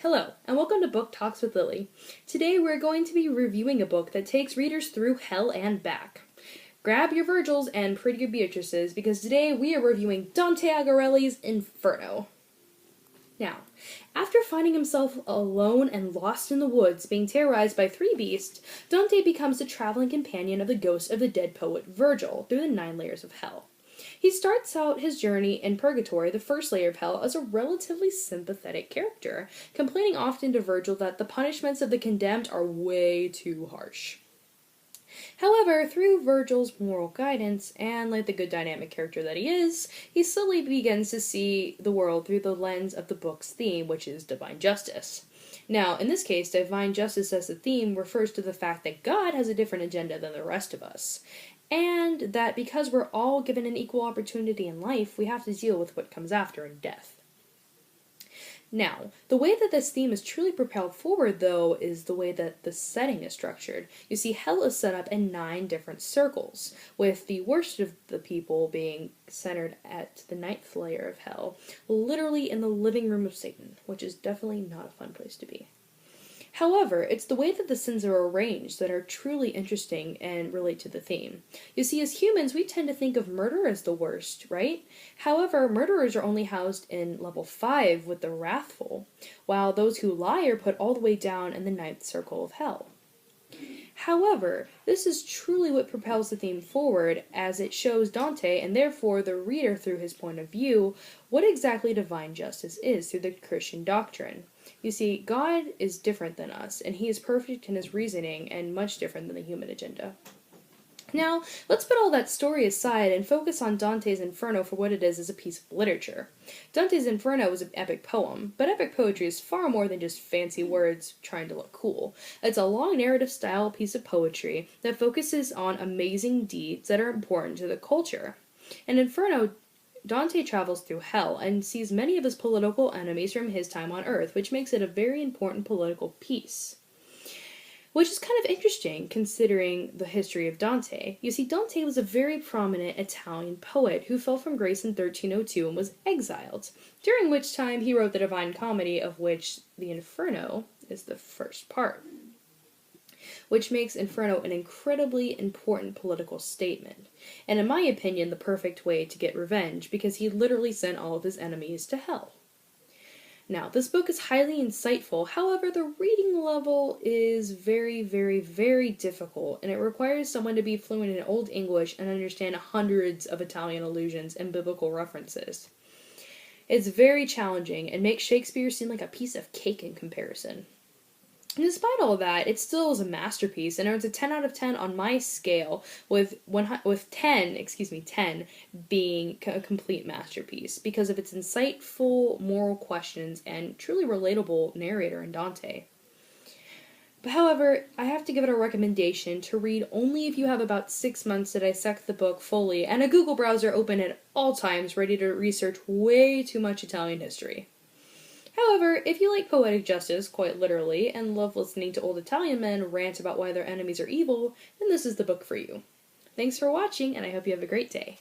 Hello, and welcome to Book Talks with Lily. Today we're going to be reviewing a book that takes readers through hell and back. Grab your Virgils and prettier Beatrices, because today we are reviewing Dante Alighieri's Inferno. Now, after finding himself alone and lost in the woods, being terrorized by three beasts, Dante becomes the traveling companion of the ghost of the dead poet Virgil through the 9 layers of hell. He starts out his journey in Purgatory, the first layer of hell, as a relatively sympathetic character, complaining often to Virgil that the punishments of the condemned are way too harsh. However, through Virgil's moral guidance, and like the good dynamic character that he is, he slowly begins to see the world through the lens of the book's theme, which is divine justice. Now, in this case, divine justice as a theme refers to the fact that God has a different agenda than the rest of us, and that because we're all given an equal opportunity in life, we have to deal with what comes after in death. Now, the way that this theme is truly propelled forward, though, is the way that the setting is structured. You see, hell is set up in 9 different circles, with the worst of the people being centered at the 9th layer of hell, literally in the living room of Satan, which is definitely not a fun place to be. However, it's the way that the sins are arranged that are truly interesting and relate to the theme. You see, as humans, we tend to think of murder as the worst, right? However, murderers are only housed in level 5 with the wrathful, while those who lie are put all the way down in the 9th circle of hell. However, this is truly what propels the theme forward, as it shows Dante, and therefore the reader through his point of view, what exactly divine justice is through the Christian doctrine. You see, God is different than us, and he is perfect in his reasoning, and much different than the human agenda. Now, let's put all that story aside and focus on Dante's Inferno for what it is as a piece of literature. Dante's Inferno is an epic poem, but epic poetry is far more than just fancy words trying to look cool. It's a long narrative style piece of poetry that focuses on amazing deeds that are important to the culture. In Inferno, Dante travels through hell and sees many of his political enemies from his time on Earth, which makes it a very important political piece. Which is kind of interesting, considering the history of Dante. You see, Dante was a very prominent Italian poet who fell from grace in 1302 and was exiled, during which time he wrote the Divine Comedy, of which the Inferno is the first part, which makes Inferno an incredibly important political statement, and in my opinion, the perfect way to get revenge, because he literally sent all of his enemies to hell. Now, this book is highly insightful, however, the reading level is very, very, very difficult, and it requires someone to be fluent in Old English and understand hundreds of Italian allusions and biblical references. It's very challenging, and makes Shakespeare seem like a piece of cake in comparison. And despite all that, it still is a masterpiece and earns a 10 out of 10 on my scale, with 10 being a complete masterpiece because of its insightful moral questions and truly relatable narrator in Dante. But however, I have to give it a recommendation to read only if you have about 6 months to dissect the book fully and a Google browser open at all times ready to research way too much Italian history. However, if you like poetic justice, quite literally, and love listening to old Italian men rant about why their enemies are evil, then this is the book for you. Thanks for watching, and I hope you have a great day.